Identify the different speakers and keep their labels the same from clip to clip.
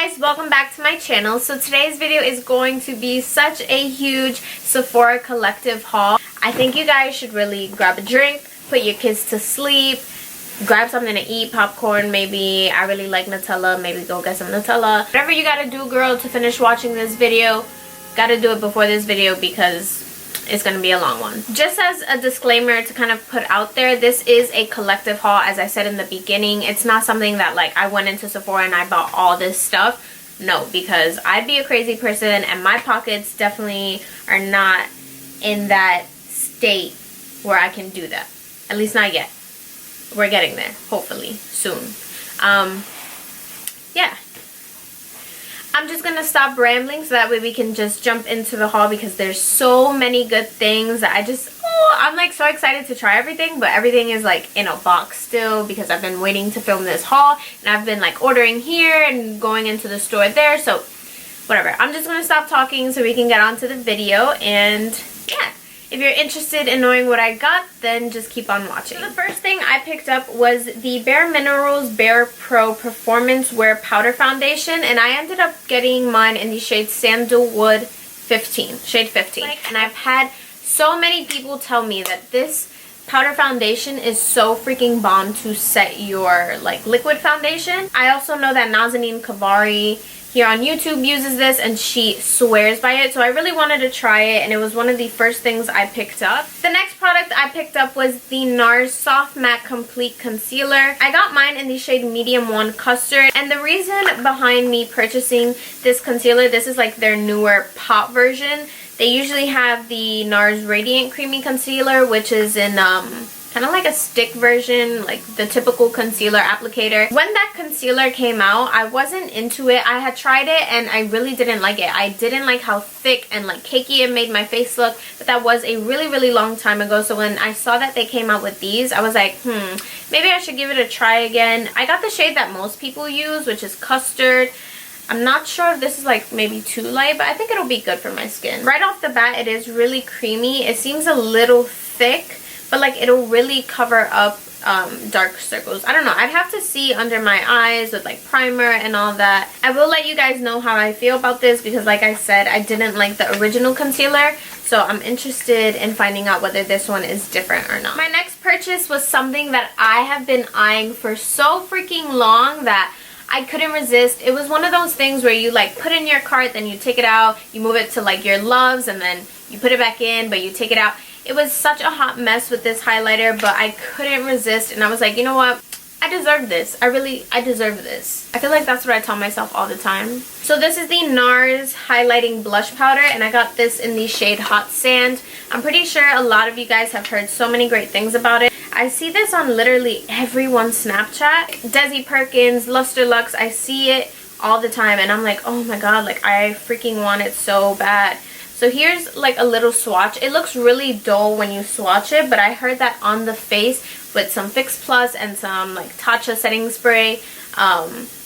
Speaker 1: guys, welcome back to my channel. So today's video is going to be such a huge Sephora collective haul. I think you guys should really grab a drink, put your kids to sleep, grab something to eat, popcorn maybe. I really like Nutella, maybe go get some Nutella. Whatever you gotta do, girl, to finish watching this video, gotta do it before this video because it's gonna be a long one. Just as a disclaimer to kind of put out there, this is a collective haul. As I said in the beginning, it's not something that like I went into Sephora and I bought all this stuff. No, because I'd be a crazy person and my pockets definitely are not in that state where I can do that. At least not yet. We're getting there, hopefully soon. Yeah, I'm just gonna stop rambling so that way we can just jump into the haul because there's so many good things that I'm like so excited to try everything, but everything is like in a box still because I've been waiting to film this haul and I've been like ordering here and going into the store there. So whatever, I'm just gonna stop talking so we can get on to the video. And yeah, if you're interested in knowing what I got, then just keep on watching. So the first thing I picked up was the Bare Minerals Bare Pro Performance Wear Powder Foundation, and I ended up getting mine in the shade Sandalwood 15, shade 15. And I've had so many people tell me that this powder foundation is so freaking bomb to set your like liquid foundation. I also know that Nazanin Kavari here on YouTube uses this and she swears by it, so I really wanted to try it and it was one of the first things I picked up. The next product I picked up was the NARS Soft Matte Complete Concealer. I got mine in the shade Medium 1 Custard, and the reason behind me purchasing this concealer, this is like their newer pop version. They usually have the NARS Radiant Creamy Concealer, which is in kind of like a stick version, like the typical concealer applicator. When that concealer came out, I wasn't into it. I had tried it and I really didn't like it. I didn't like how thick and like cakey it made my face look, but that was a really long time ago. So when I saw that they came out with these, I was like, maybe I should give it a try again. I got the shade that most people use, which is Custard. I'm not sure if this is like maybe too light, but I think it'll be good for my skin. Right off the bat, it is really creamy. It seems a little thick, but like it'll really cover up dark circles. I don't know, I'd have to see under my eyes with like primer and all that. I will let you guys know how I feel about this because like I said, I didn't like the original concealer, so I'm interested in finding out whether this one is different or not. My next purchase was something that I have been eyeing for so freaking long that I couldn't resist. It was one of those things where you like put in your cart, then you take it out, you move it to like your loves, and then you put it back in, but you take it out. It was such a hot mess with this highlighter, but I couldn't resist and I was like, you know what? I deserve this. I deserve this. I feel like that's what I tell myself all the time. So this is the NARS Highlighting Blush Powder and I got this in the shade Hot Sand. I'm pretty sure a lot of you guys have heard so many great things about it. I see this on literally everyone's Snapchat. Desi Perkins, Luster Lux, I see it all the time and I'm like, oh my god, like I freaking want it so bad. So here's like a little swatch. It looks really dull when you swatch it, but I heard that on the face with some Fix Plus and some like Tatcha setting spray,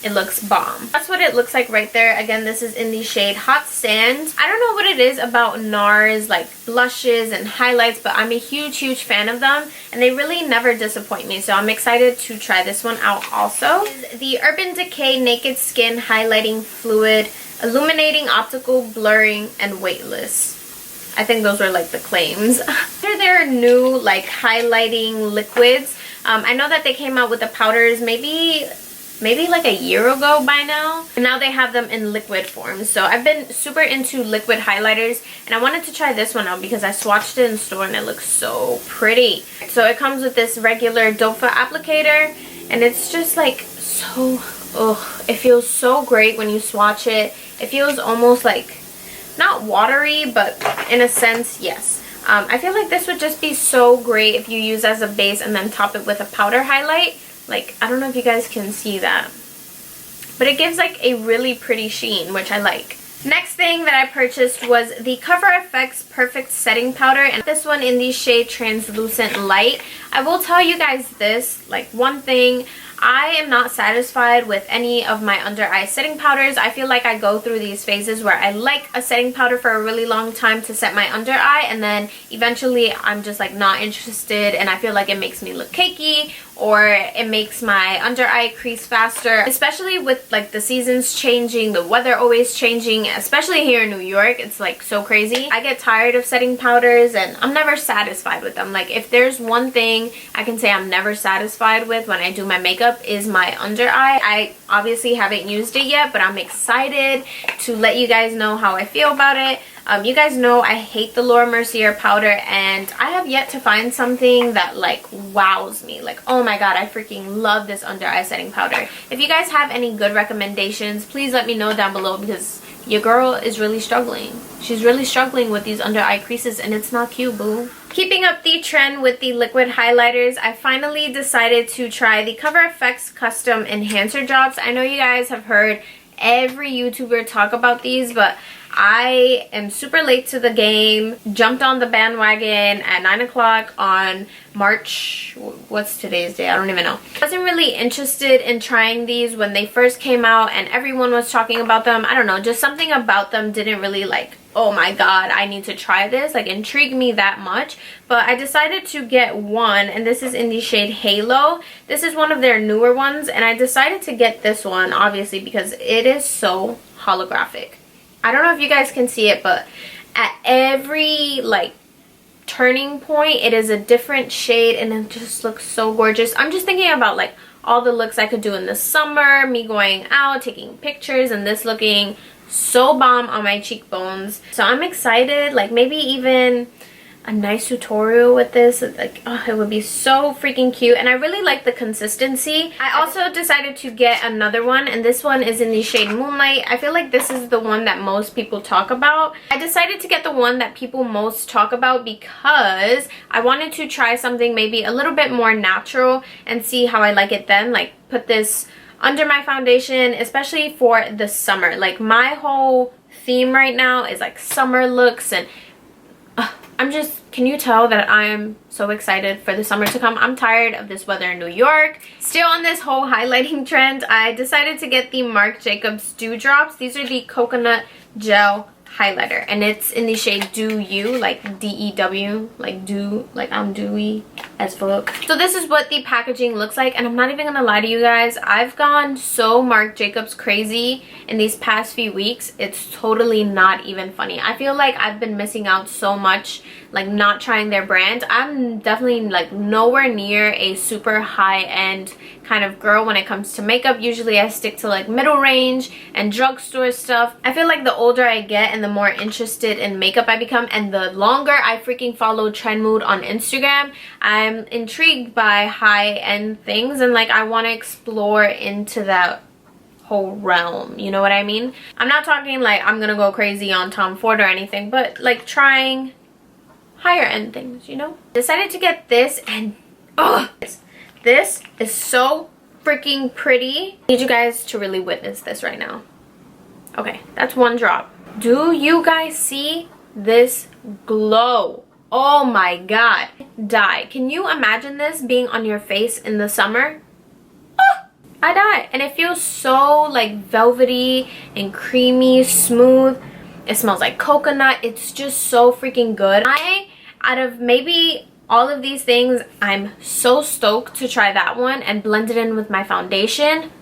Speaker 1: it looks bomb. That's what it looks like right there. Again, this is in the shade Hot Sand. I don't know what it is about NARS like blushes and highlights, but I'm a huge fan of them and they really never disappoint me, so I'm excited to try this one out also. This is the Urban Decay Naked Skin Highlighting Fluid, Illuminating, Optical, Blurring, and Weightless. I think those were like the claims. They're their new like highlighting liquids. I know that they came out with the powders maybe like a year ago by now, and now they have them in liquid form. So I've been super into liquid highlighters and I wanted to try this one out because I swatched it in store and it looks so pretty. So it comes with this regular dofa applicator and it's just like so, it feels so great when you swatch it. It feels almost like not watery, but in a sense, yes. I feel like this would just be so great if you use as a base and then top it with a powder highlight. Like, I don't know if you guys can see that, but it gives like a really pretty sheen, which I like. Next thing that I purchased was the Cover FX Perfect Setting Powder, and this one in the shade Translucent Light. I will tell you guys this, like one thing, I am not satisfied with any of my under eye setting powders. I feel like I go through these phases where I like a setting powder for a really long time to set my under eye, and then eventually I'm just like not interested and I feel like it makes me look cakey or it makes my under eye crease faster, especially with like the seasons changing, the weather always changing, especially here in New York. It's like so crazy. I get tired of setting powders and I'm never satisfied with them. Like if there's one thing I can say I'm never satisfied with when I do my makeup is my under eye. I obviously haven't used it yet, but I'm excited to let you guys know how I feel about it. You guys know I hate the Laura Mercier powder, and I have yet to find something that like wows me. Like, oh my god, I freaking love this under eye setting powder. If you guys have any good recommendations, please let me know down below, because your girl is really struggling. She's really struggling with these under eye creases, and it's not cute, boo. Keeping up the trend with the liquid highlighters, I finally decided to try the Cover FX Custom Enhancer Drops. I know you guys have heard every YouTuber talk about these, but I am super late to the game. Jumped on the bandwagon at 9 o'clock on March, what's today's day? I don't even know. I wasn't really interested in trying these when they first came out and everyone was talking about them. I don't know, just something about them didn't really like, oh my god, I need to try this, like intrigue me that much. But I decided to get one, and this is in the shade Halo. This is one of their newer ones, and I decided to get this one obviously because it is so holographic. I don't know if you guys can see it, but at every like turning point it is a different shade and it just looks so gorgeous. I'm just thinking about like all the looks I could do in the summer, me going out, taking pictures, and this looking so bomb on my cheekbones. So I'm excited, like maybe even a nice tutorial with this, like, oh, it would be so freaking cute. And I really like the consistency. I also decided to get another one, and this one is in the shade Moonlight. I feel like this is the one that most people talk about. I decided to get the one that people most talk about because I wanted to try something maybe a little bit more natural and see how I like it then. Like put this under my foundation, especially for the summer. Like my whole theme right now is like summer looks, and I'm just, can you tell that I'm so excited for the summer to come? I'm tired of this weather in New York. Still on this whole highlighting trend, I decided to get the Marc Jacobs Dew Drops. These are the coconut gel highlighter, and it's in the shade Dew You, like D-E-W, like dew, like I'm dewy as fuck. So this is what the packaging looks like, and I'm not even gonna lie to you guys, I've gone so Marc Jacobs crazy in these past few weeks. It's totally not even funny. I feel like I've been missing out so much, like not trying their brand. I'm definitely like nowhere near a super high-end kind of girl when it comes to makeup. Usually I stick to like middle range and drugstore stuff. I feel like the older I get and the more interested in makeup I become, and the longer I freaking follow Trend Mood on Instagram, I'm intrigued by high-end things, and like I want to explore into that whole realm, you know what I mean? I'm not talking like I'm gonna go crazy on Tom Ford or anything, but like trying higher end things, you know? Decided to get this, and this is so freaking pretty. I need you guys to really witness this right now. Okay, that's one drop. Do you guys see this glow? Oh my god. Die. Can you imagine this being on your face in the summer? I die. And it feels so like velvety and creamy, smooth. It smells like coconut. It's just so freaking good. Out of maybe all of these things, I'm so stoked to try that one and blend it in with my foundation.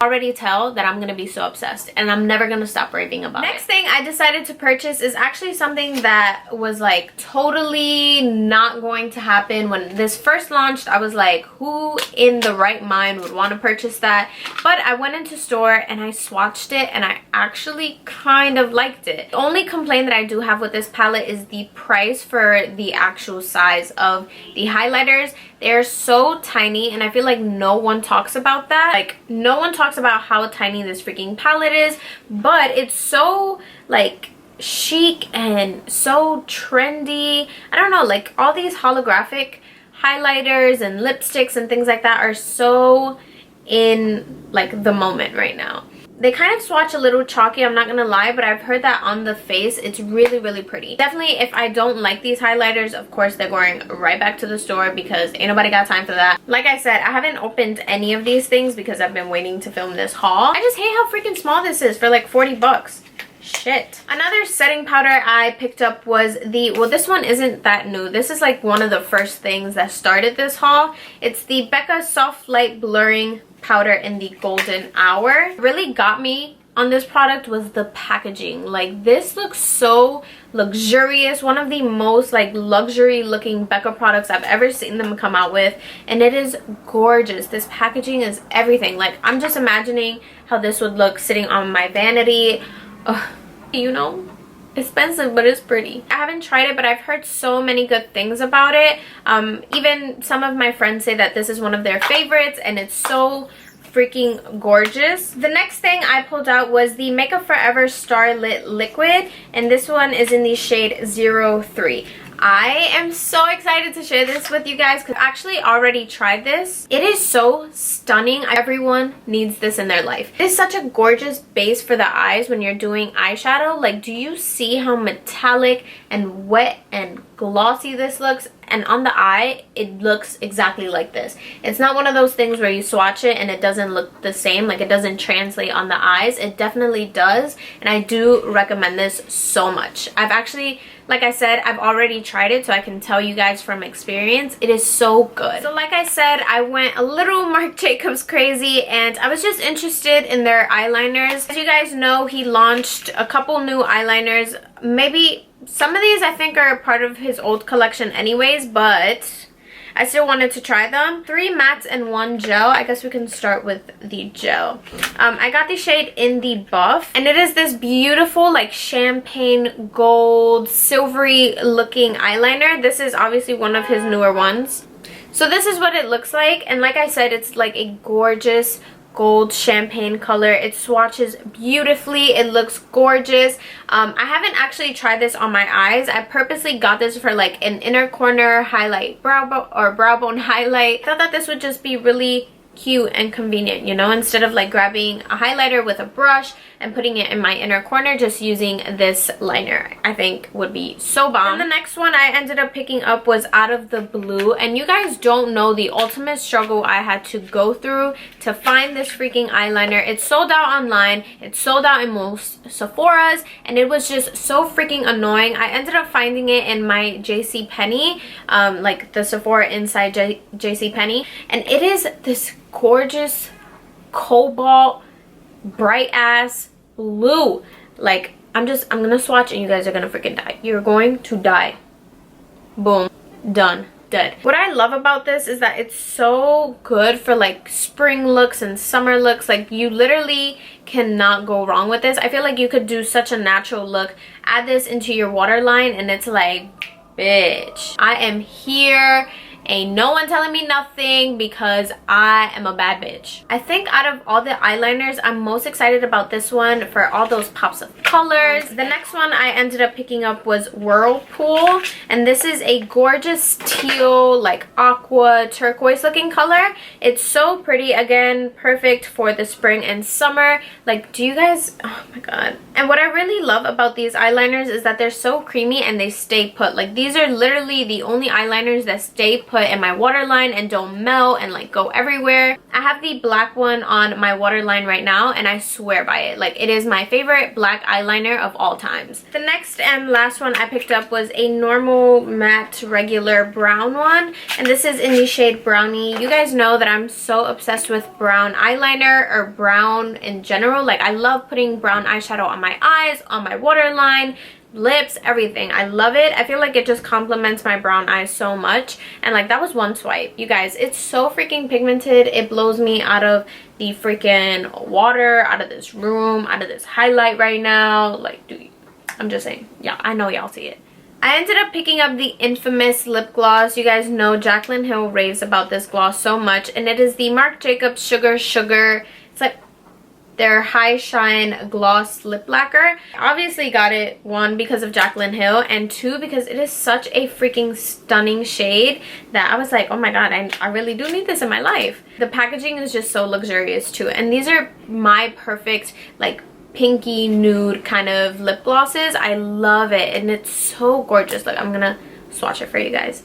Speaker 1: Already tell that I'm gonna be so obsessed, and I'm never gonna stop raving about it. Next thing I decided to purchase is actually something that was like totally not going to happen. When this first launched, I was like, who in the right mind would want to purchase that? But I went into store and I swatched it, and I actually kind of liked it. The only complaint that I do have with this palette is the price for the actual size of the highlighters. They're so tiny, and I feel like no one talks about that. Like, no one talks about how tiny this freaking palette is, but it's so like chic and so trendy. I don't know, like all these holographic highlighters and lipsticks and things like that are so in like the moment right now. They kind of swatch a little chalky, I'm not gonna lie, but I've heard that on the face it's really, really pretty. Definitely, if I don't like these highlighters, of course they're going right back to the store because ain't nobody got time for that. Like I said, I haven't opened any of these things because I've been waiting to film this haul. I just hate how freaking small this is for like 40 bucks. shit. Another setting powder I picked up was the, well, this one isn't that new. This is like one of the first things that started this haul. It's the Becca Soft Light Blurring Powder in the Golden Hour. Really got me on this product was the packaging. Like, this looks so luxurious. One of the most like luxury looking Becca products I've ever seen them come out with, and it is gorgeous. This packaging is everything. Like, I'm just imagining how this would look sitting on my vanity. You know, expensive, but it's pretty. I haven't tried it, but I've heard so many good things about it. Even some of my friends say that this is one of their favorites, and it's so freaking gorgeous. The next thing I pulled out was the Makeup Forever Starlit Liquid, and this one is in the shade 03. I am so excited to share this with you guys because I actually already tried this. It is so stunning. Everyone needs this in their life. It is such a gorgeous base for the eyes when you're doing eyeshadow. Like, do you see how metallic and wet and glossy this looks? And on the eye, it looks exactly like this. It's not one of those things where you swatch it and it doesn't look the same, like it doesn't translate on the eyes. It definitely does, and I do recommend this so much. I've actually, like I said, I've already tried it, so I can tell you guys from experience, it is so good. So like I said, I went a little Marc Jacobs crazy, and I was just interested in their eyeliners. As you guys know, he launched a couple new eyeliners. Maybe some of these I think are part of his old collection anyways, but I still wanted to try them. 3 mattes and 1 gel. I guess we can start with the gel. I got the shade In the Buff, and it is this beautiful like champagne gold silvery looking eyeliner. This is obviously one of his newer ones. So this is what it looks like, and like I said, it's like a gorgeous gold champagne color. It swatches beautifully. It looks gorgeous. I haven't actually tried this on my eyes. I purposely got this for like an inner corner highlight, brow bone highlight. I thought that this would just be really cute and convenient, you know, instead of like grabbing a highlighter with a brush and putting it in my inner corner, just using this liner I think would be so bomb. And the next one I ended up picking up was Out of the Blue, and you guys don't know the ultimate struggle I had to go through to find this freaking eyeliner. It's sold out online, it's sold out in most Sephoras, and it was just so freaking annoying. I ended up finding it in my JCPenney, like the Sephora inside JCPenney, and it is this gorgeous cobalt bright ass blue. Like, I'm gonna swatch and you guys are gonna freaking die. You're going to die. Boom, done, dead. What I love about this is that it's so good for like spring looks and summer looks. Like, you literally cannot go wrong with this. I feel like you could do such a natural look, add this into your waterline, and it's like, bitch, I am here. Ain't no one telling me nothing because I am a bad bitch. I think out of all the eyeliners, I'm most excited about this one for all those pops of colors. The next one I ended up picking up was Whirlpool, and this is a gorgeous teal, like aqua turquoise looking color. It's so pretty. Again, perfect for the spring and summer. Like, do you guys, oh my god. And what I really love about these eyeliners is that they're so creamy and they stay put. Like, these are literally the only eyeliners that stay put in my waterline and don't melt and like go everywhere. I have the black one on my waterline right now, and I swear by it. Like, it is my favorite black eyeliner of all times. The next and last one I picked up was a normal matte regular brown one, and this is in the shade Brownie. You guys know that I'm so obsessed with brown eyeliner, or brown in general. Like, I love putting brown eyeshadow on my eyes, on my waterline, lips, everything. I love it. I feel like it just complements my brown eyes so much, and like, that was one swipe. You guys, it's so freaking pigmented. It blows me out of the freaking water, out of this room, out of this highlight right now. Like, dude, I'm just saying. Yeah, I know y'all see it. I ended up picking up the infamous lip gloss. You guys know Jaclyn Hill raves about this gloss so much, and it is the Marc Jacobs Sugar. It's like their High Shine Gloss Lip Lacquer. I obviously got it, 1, because of Jaclyn Hill, and 2, because it is such a freaking stunning shade that I was like, oh my god, I really do need this in my life. The packaging is just so luxurious too, and these are my perfect like pinky nude kind of lip glosses. I love it, and it's so gorgeous. Look, I'm gonna swatch it for you guys.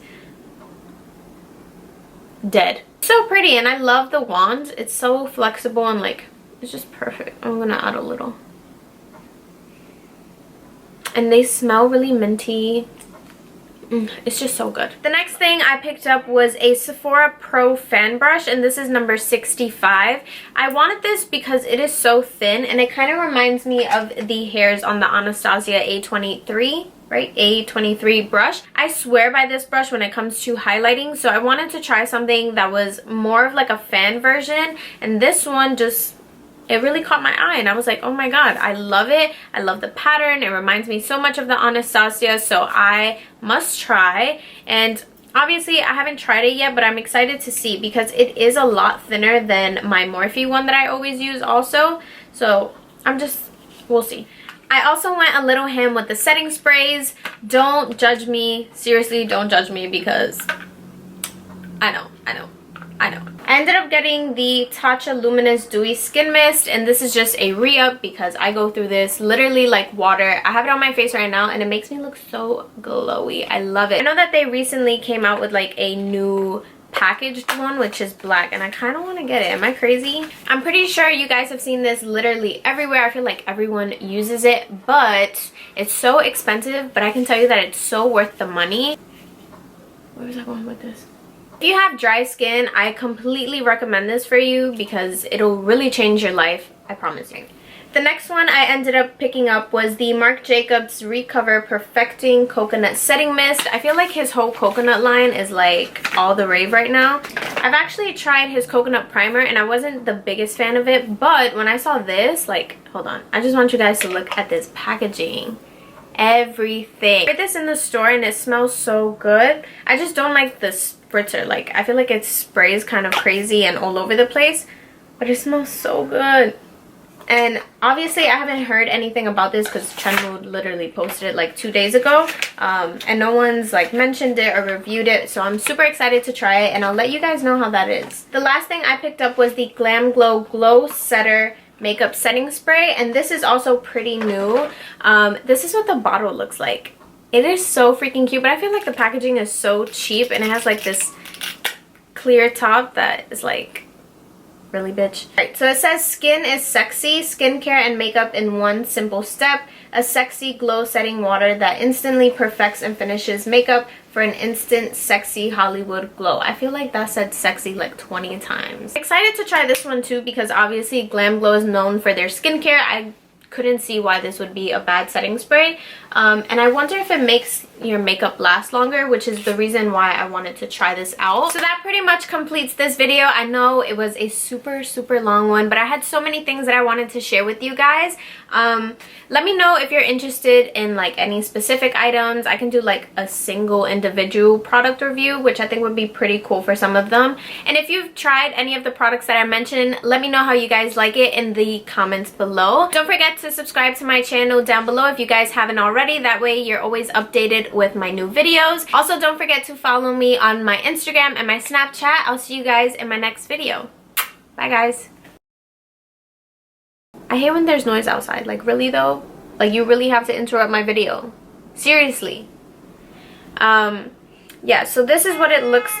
Speaker 1: Dead. So pretty, and I love the wand. It's so flexible and like, it's just perfect. I'm gonna add a little. and they smell really minty. It's just so good. The next thing I picked up was a Sephora Pro fan brush, and this is number 65. I wanted this because it is so thin, and it kind of reminds me of the hairs on the Anastasia A23, right? A23 brush. I swear by this brush when it comes to highlighting, so I wanted to try something that was more of like a fan version, and this one just, it really caught my eye, and I was like, oh my god, I love it. I love the pattern. It reminds me so much of the Anastasia, so I must try. And obviously I haven't tried it yet, but I'm excited to see because it is a lot thinner than my Morphe one that I always use also. So we'll see. I also went a little ham with the setting sprays. Don't judge me. Seriously, don't judge me because I know. I ended up getting the Tatcha Luminous Dewy Skin Mist, and this is just a re-up because I go through this literally like water. I have it on my face right now and it makes me look so glowy. I love it. I know that they recently came out with like a new packaged one which is black, and I kind of want to get it. Am I crazy? I'm pretty sure you guys have seen this literally everywhere. I feel like everyone uses it, but it's so expensive. But I can tell you that it's so worth the money. Where was I going with this? If you have dry skin, I completely recommend this for you because it'll really change your life. I promise you. The next one I ended up picking up was the Marc Jacobs Recover Perfecting Coconut Setting Mist. I feel like his whole coconut line is like all the rave right now. I've actually tried his coconut primer and I wasn't the biggest fan of it, but when I saw this, like, hold on, I just want you guys to look at this packaging. Everything. I tried this in the store and it smells so good. I just don't like the spritzer. Like, I feel like it sprays kind of crazy and all over the place, but it smells so good. And obviously I haven't heard anything about this because Trenwood literally posted it like 2 days ago, and no one's like mentioned it or reviewed it, so I'm super excited to try it and I'll let you guys know how that is. The last thing I picked up was the Glam Glow Glow Setter Makeup Setting Spray, and this is also pretty new. This is what the bottle looks like. It is so freaking cute, but I feel like the packaging is so cheap, and it has like this clear top that is like really bitch. Alright, so it says skin is sexy, skincare and makeup in one simple step. A sexy glow setting water that instantly perfects and finishes makeup for an instant sexy Hollywood glow. I feel like that said sexy like 20 times. Excited to try this one too because obviously Glam Glow is known for their skincare. I couldn't see why this would be a bad setting spray, and I wonder if it makes your makeup last longer, which is the reason why I wanted to try this out. So that pretty much completes this video. I know it was a super long one, but I had so many things that I wanted to share with you guys. Let me know if you're interested in like any specific items. I can do like a single individual product review, which I think would be pretty cool for some of them. And if you've tried any of the products that I mentioned, let me know how you guys like it in the comments below. Don't forget to subscribe to my channel down below if you guys haven't already. That way you're always updated with my new videos. Also, don't forget to follow me on my Instagram and my Snapchat. I'll see you guys in my next video. Bye guys. I hate when there's noise outside. Like, really though? Like, you really have to interrupt my video. Seriously. Yeah, so this is what it looks